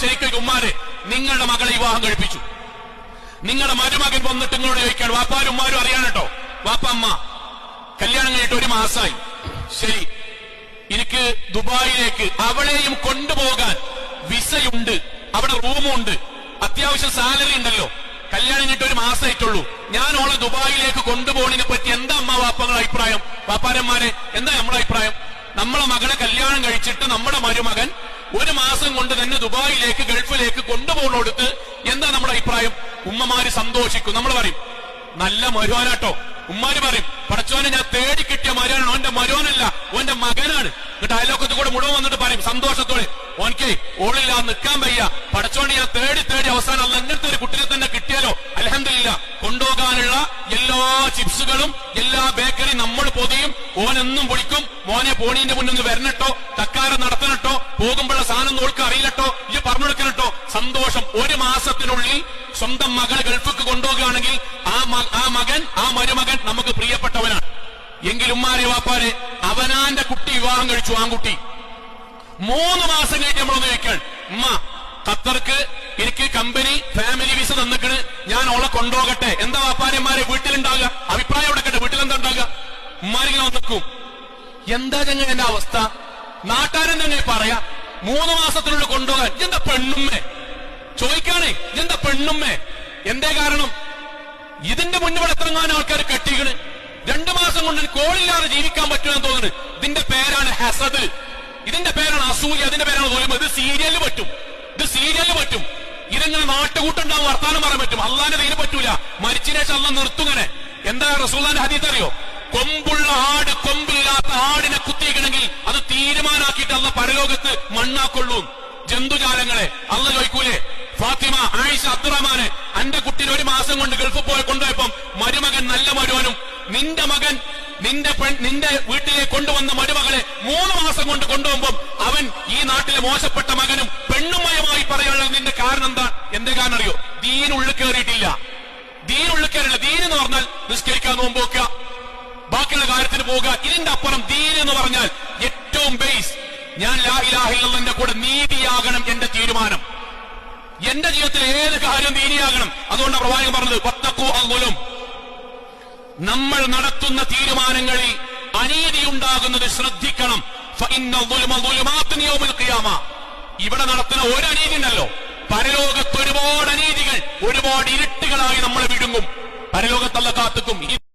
ശരിക്കും ഉമ്മാരെ നിങ്ങളുടെ മകളെ വിവാഹം കഴിപ്പിച്ചു. നിങ്ങളുടെ മരുമകൻ വന്നിട്ട് നിങ്ങളോട് ചോദിക്കാണ്, വാപ്പാരും ഉമ്മാരും അറിയാൻ കേട്ടോ, വാപ്പ അമ്മ കല്യാണം കഴിഞ്ഞിട്ട് 1 മാസമായി, ശരി എനിക്ക് ദുബായിലേക്ക് അവളെയും കൊണ്ടുപോകാൻ വിസയുണ്ട്, അവിടെ റൂമുണ്ട്, അത്യാവശ്യം സാലറി ഉണ്ടല്ലോ, കല്യാണം കഴിഞ്ഞിട്ട് 1 മാസമായിട്ടുള്ളൂ, ഞാൻ ഓളെ ദുബായിലേക്ക് കൊണ്ടുപോകുന്നതിനെ പറ്റി എന്താ അമ്മ വാപ്പങ്ങളുടെ അഭിപ്രായം? വാപ്പാരന്മാരെ എന്താ നമ്മുടെ അഭിപ്രായം? നമ്മളെ മകളെ കല്യാണം കഴിച്ചിട്ട് നമ്മുടെ മരുമകൻ 1 മാസം കൊണ്ട് തന്നെ ദുബായിലേക്ക് ഗൾഫിലേക്ക് കൊണ്ടുപോകുന്നോടുത്ത് എന്താ നമ്മുടെ അഭിപ്രായം? ഉമ്മമാര് സന്തോഷിക്കും. നമ്മൾ പറയും നല്ല മരുവാനാട്ടോ. ഉമ്മാര് പറയും പടച്ചോനെ ഞാൻ തേടി കിട്ടിയ മരുവാനാണ്, ഓന്റെ മരുവാനല്ല ഓന്റെ മകനാണ്. എന്നിട്ട് അയലോക്കത്ത് കൂടെ മുഴുവൻ വന്നിട്ട് പറയും സന്തോഷത്തോടെ, ഓൻക്ക് ഓളില്ല നിൽക്കാൻ വയ്യ, പടച്ചോനെ ഞാൻ തേടി തേടി അവസാനം അല്ല അങ്ങനത്തെ ഒരു കുട്ടിയെ തന്നെ കിട്ടിയാലോ, അൽഹംദുലില്ലാ. കൊണ്ടുപോകാനുള്ള എല്ലാ ചിപ്സുകളും എല്ലാ ബേക്കറി നമ്മൾ പൊതിയും, ഓനെന്നും പൊടിക്കും, മോനെ പോണീന്റെ മുന്നിൽ വരണട്ടോ, തക്കാരം നടത്തണട്ടോ, പോകുമ്പോഴുള്ള സാധനം നോൾക്ക് അറിയില്ലട്ടോ, ഇത് പറഞ്ഞു കൊടുക്കണട്ടോ. സന്തോഷം. 1 മാസത്തിനുള്ളിൽ സ്വന്തം മകളെ ഗൾഫിക്ക് കൊണ്ടുപോകുകയാണെങ്കിൽ ആ മകൻ ആ മരുമകൻ നമുക്ക് പ്രിയപ്പെട്ടവനാണ്. എങ്കിലും ഉമ്മാരെ വാപ്പാരെ അവനാന്റെ കുട്ടി വിവാഹം കഴിച്ചു, ആൺകുട്ടി. 3 മാസം കഴിഞ്ഞ് നമ്മളൊന്ന് ചോദിക്കാൻ, ഉമ്മ ഖത്തർക്ക് എനിക്ക് കമ്പനി ഫാമിലി വിസ തന്നിക്കണ്, ഞാൻ ഓളെ കൊണ്ടുപോകട്ടെ, എന്താ വാപ്പാരന്മാരെ വീട്ടിലുണ്ടാകുക? അഭിപ്രായം എടുക്കട്ടെ, വീട്ടിലെന്താ ഉണ്ടാകുക? ഉമ്മാരിങ്ങനെ നിൽക്കും. എന്താ ഞങ്ങൾ എന്റെ അവസ്ഥ? നാട്ടുകാരൻ തന്നെ പറയാ 3 മാസത്തിനുള്ളിൽ കൊണ്ടുപോകാൻ. എന്താ പെണ്ണുമ്മേ ചോദിക്കാണേ, എന്താ പെണ്ണുമ്മേ? എന്തേ കാരണം? ഇതിന്റെ മുന്നിൽ എത്രങ്ങാനും ആൾക്കാർ കെട്ടിക്കണ്. 2 മാസം കൊണ്ട് കോളില്ലാതെ ജീവിക്കാൻ പറ്റുമെന്ന് തോന്നുന്നു. ഇതിന്റെ പേരാണ് ഹസദ്, ഇതിന്റെ പേരാണ് അസൂയ, അതിന്റെ പേരാണ് തോലുമ. ഇത് സീരിയലിൽ പറ്റും, ഇത് സീരിയലിൽ പറ്റും. ഇതെങ്ങനെ നാട്ടുകൂട്ടുണ്ടാവും, വർത്താനം പറയാൻ പറ്റും. അള്ളാന്റെ തീരെ പറ്റൂല. മരിച്ചതിന് ശേഷം അള്ളാഹ് നിർത്തുങ്ങനെ. എന്താ റസൂലുള്ളാഹിന്റെ ഹദീസ് അറിയോ? കൊമ്പുള്ള ആട് കൊമ്പില്ലാത്ത ആടിനെ കുത്തിയിക്കണമെങ്കിൽ അത് തീരുമാനാക്കിയിട്ട് അള്ളാഹ് പരലോകത്ത് മണ്ണാക്കൊള്ളൂ. ജന്തുജാലങ്ങളെ അള്ളാഹ് ചോദിക്കൂലേ? ഫാത്തിമ, ആയിഷ, അബ്ദുറഹ്മാന് അന്റെ കുട്ടീനെ 1 മാസം കൊണ്ട് ഗൾഫിൽ പോയി കൊണ്ടുപോയപ്പം മരുമകൻ നല്ല മരുവനും, നിന്റെ മകൻ നിന്റെ വീട്ടിലേക്ക് കൊണ്ടുവന്ന മരുമകളെ 3 മാസം കൊണ്ട് കൊണ്ടുപോകുമ്പോൾ അവൻ ഈ നാട്ടിലെ മോശപ്പെട്ട മകനും പെണ്ണുമയമായി പറയാനുള്ള നിന്റെ കാരണം എന്താ? എന്റെ കാരണം അറിയോ? ദീനുള്ളിൽ കയറിയിട്ടില്ല. ദീനുള്ളിൽ കയറില്ല. ദീൻ എന്ന് പറഞ്ഞാൽ നിസ്കരിക്കാൻ നോമ്പോക്കുക, ബാക്കിയുള്ള കാര്യത്തിന് പോവുക. ഇതിന്റെ അപ്പുറം ദീൻ എന്ന് പറഞ്ഞാൽ ഏറ്റവും ബേസ്, ഞാൻ ലാ ഇലാഹ ഇല്ലല്ലാഹ് കൂടെ നീതിയാകണം എന്റെ തീരുമാനം. എന്റെ ജീവിതത്തിൽ ഏത് കാര്യം ദീനിയാകണം. അതുകൊണ്ടാണ് പ്രവാചകൻ പറഞ്ഞത് വത്തഖൂ അദ്ദുലും. നമ്മൾ നടത്തുന്ന തീരുമാനങ്ങളിൽ അനീതി ഉണ്ടാകുന്നത് ശ്രദ്ധിക്കണം. ഫഇന്ന ദുൽമ ദുലുമാത്തുൻ യൗമൽ ഖിയാമ. ഇവിടെ നടത്തുന്ന ഒരു അനീതി ഉണ്ടല്ലോ, പരലോകത്ത് ഒരുപാട് അനീതികൾ, ഒരുപാട് ഇരുട്ടുകളായി നമ്മളെ വിഴുങ്ങും. പരലോകത്തല്ല കാത്തുക്കും.